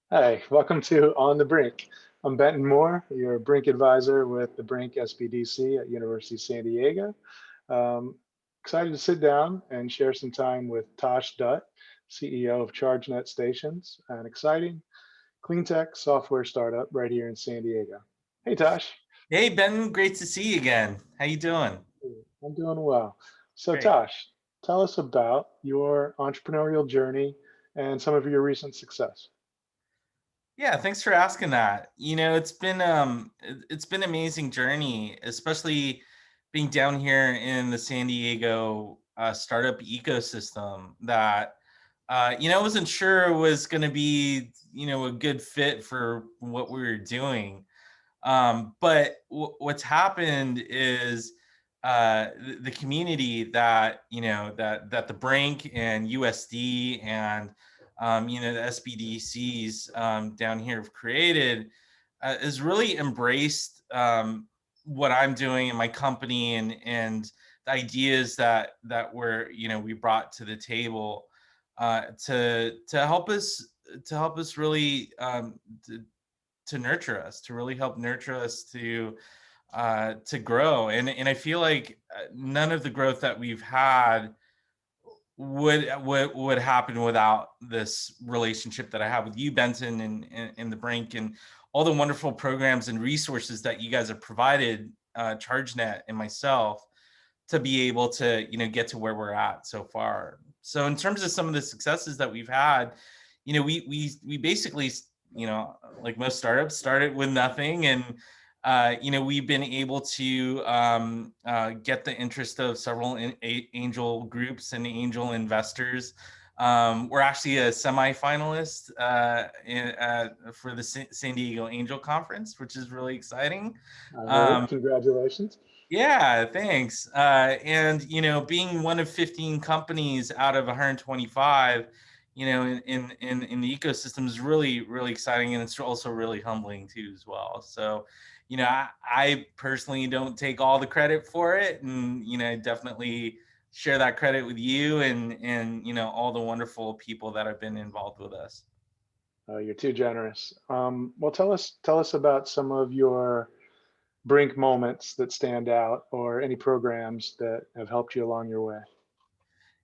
Hi, welcome to On the Brink. I'm Benton Moore, your Brink advisor with the Brink SBDC at University of San Diego. Um, Excited to sit down and share some time with Tosh Dutt, CEO of ChargeNet Stations, an exciting clean tech software startup right here in San Diego. Hey, Tosh. Hey Ben, great to see you again. How you doing? I'm doing well. So, Great. Tosh, tell us about your entrepreneurial journey and some of your recent success. Yeah, thanks for asking that. It's been an amazing journey, especially being down here in the San Diego startup ecosystem that I wasn't sure was going to be, a good fit for what we were doing. But what's happened is the community that that the Brink and USD and the SBDCs down here have created has really embraced what I'm doing in my company and the ideas that we brought to the table to help us really to nurture us, to really help nurture us to grow. And I feel like none of the growth that we've had would happen without this relationship that I have with you, Benton, and the Brink, and all the wonderful programs and resources that you guys have provided, ChargeNet and myself, to be able to get to where we're at so far. So in terms of some of the successes that we've had, we basically, like most startups, started with nothing. And we've been able to get the interest of several angel groups and angel investors. We're actually a semi-finalist for the San Diego Angel Conference, which is really exciting. I've heard. Um, Congratulations. yeah, thanks. And being one of 15 companies out of 125, in the ecosystem is really, really exciting, and it's also really humbling too as well. So, I personally don't take all the credit for it, and definitely share that credit with you and all the wonderful people that have been involved with us. You're too generous. Well, tell us about some of your Brink moments that stand out, or any programs that have helped you along your way.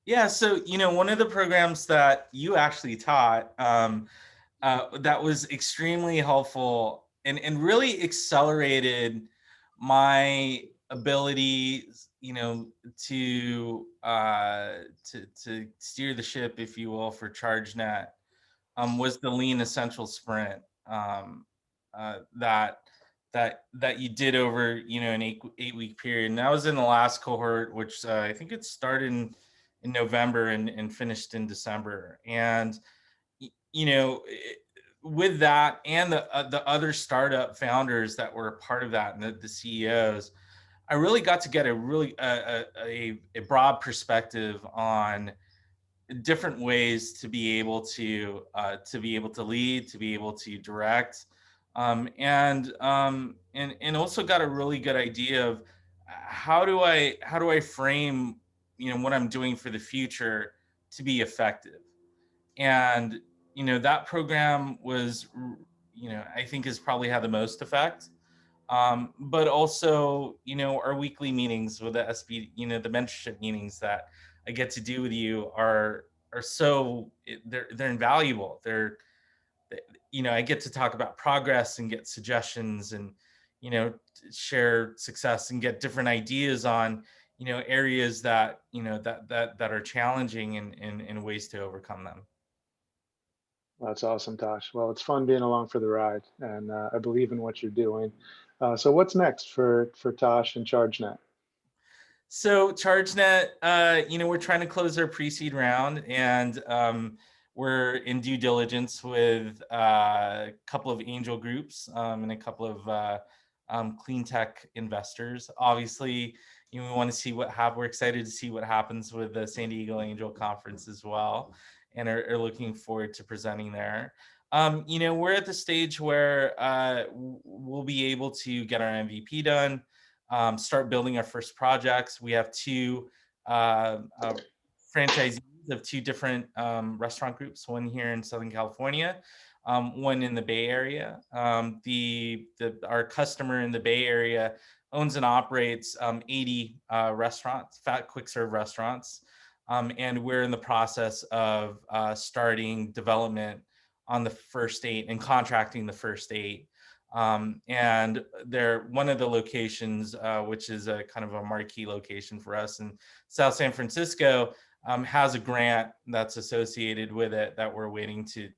Yeah, so one of the programs that you actually taught that was extremely helpful and really accelerated my ability, to steer the ship, if you will, for ChargeNet, was the Lean Essential Sprint that you did over an 8 week period. And that was in the last cohort, which I think it started in November and finished in December. And with that and the other startup founders that were a part of that and the CEOs, I really got to get a really a broad perspective on different ways to be able to lead, to be able to direct, and also got a really good idea of how do I frame what I'm doing for the future to be effective. And that program was, I think, has probably had the most effect. But also, our weekly meetings with the SB, the mentorship meetings that I get to do with you are so they're invaluable. I get to talk about progress and get suggestions and you know share success and get different ideas on areas that that are challenging and ways to overcome them. That's awesome, Tosh. Well, it's fun being along for the ride, and I believe in what you're doing. So, what's next for Tosh and ChargeNet? So ChargeNet, we're trying to close our pre-seed round, and we're in due diligence with a couple of angel groups and a couple of clean tech investors. Obviously, we want to see we're excited to see what happens with the San Diego Angel Conference as well, and are looking forward to presenting there. We're at the stage where we'll be able to get our MVP done, start building our first projects. We have two uh, uh, franchisees of two different restaurant groups, one here in Southern California, one in the Bay Area. Our customer in the Bay Area owns and operates 80 restaurants, fat quick serve restaurants. And we're in the process of starting development on the first 8 and contracting the first 8. And one of the locations, which is a kind of a marquee location for us in South San Francisco, has a grant that's associated with it that we're waiting to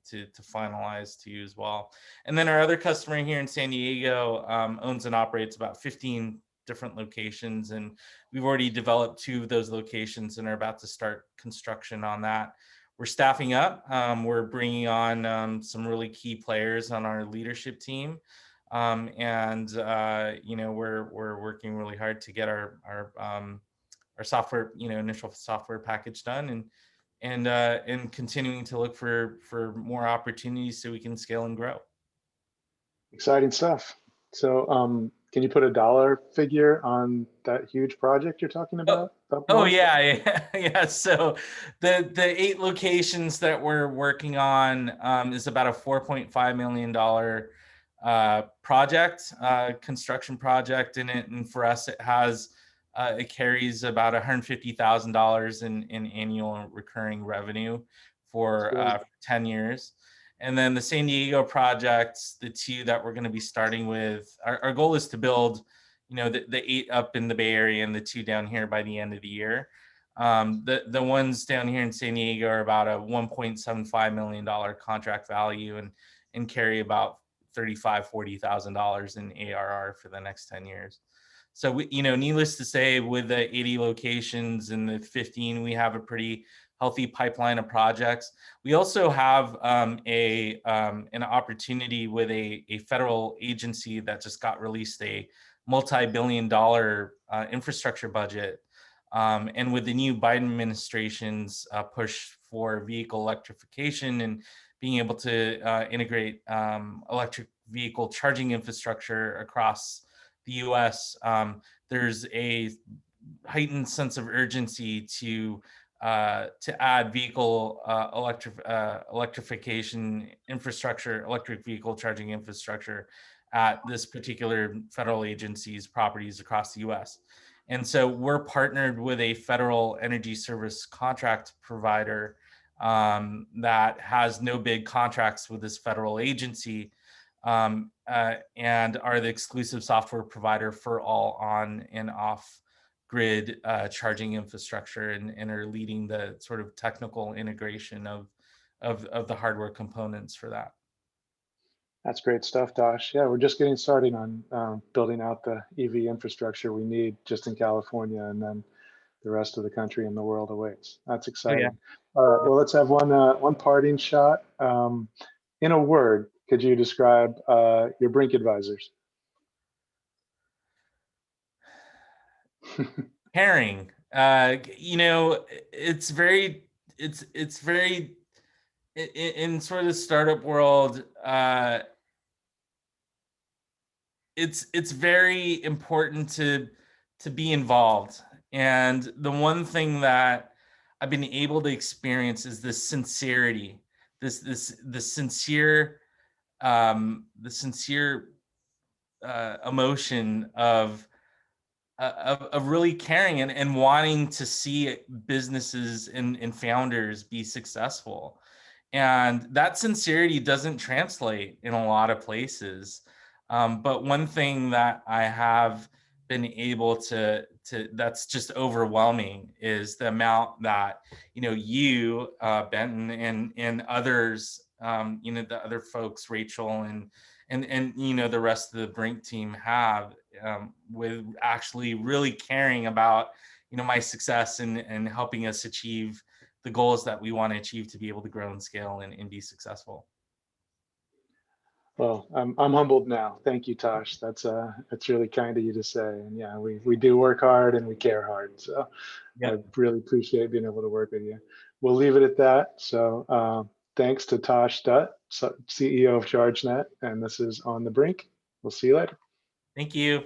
finalize to you as well. And then our other customer here in San Diego owns and operates about 15 different locations, and we've already developed 2 of those locations and are about to start construction on that. We're staffing up. We're bringing on some really key players on our leadership team. You know, we're working really hard to get our software, you know, initial software package done, and continuing to look for more opportunities so we can scale and grow. Exciting stuff. So can you put a dollar figure on that huge project you're talking about? Oh yeah. Yeah. So the 8 locations that we're working on is about a $4.5 million project, construction project in it, and for us it carries about $150,000 in annual recurring revenue for 10 years. And then the San Diego projects, the 2 that we're going to be starting with, our goal is to build, you know, the 8 up in the Bay Area and the 2 down here by the end of the year. The ones down here in San Diego are about a $1.75 million contract value and carry about $35,000-$40,000 in ARR for the next 10 years. So we, you know, needless to say, with the 80 locations and the 15, we have a pretty healthy pipeline of projects. We also have an opportunity with a federal agency that just got released a multi-billion-dollar infrastructure budget. And with the new Biden administration's push for vehicle electrification and being able to integrate electric vehicle charging infrastructure across the US, there's a heightened sense of urgency to add vehicle electrification infrastructure, electric vehicle charging infrastructure at this particular federal agency's properties across the US. And so we're partnered with a federal energy service contract provider that has no big contracts with this federal agency, and are the exclusive software provider for all on and off grid charging infrastructure, and are leading the sort of technical integration of the hardware components for that. That's great stuff, Tosh. Yeah, we're just getting started on building out the EV infrastructure we need just in California, and then the rest of the country and the world awaits. That's exciting. Oh, yeah. Well, let's have one parting shot. In a word, could you describe your Brink advisors? Caring. You know, it's very in sort of the startup world. It's very important to be involved, and the one thing that I've been able to experience is this sincerity, the sincere emotion of really caring and wanting to see businesses and founders be successful. And that sincerity doesn't translate in a lot of places. But one thing that I have been able to that's just overwhelming is the amount that, you know, you, Benton, and others, you know, the other folks, Rachel and you know, the rest of the Brink team have, with actually really caring about, you know, my success and helping us achieve the goals that we want to achieve to be able to grow and scale and be successful. Well, I'm humbled now. Thank you, Tosh. That's really kind of you to say. And yeah, we do work hard and we care hard. So Yep. I really appreciate being able to work with you. We'll leave it at that. So thanks to Tosh Dutt, CEO of ChargeNet, and this is On the Brink. We'll see you later. Thank you.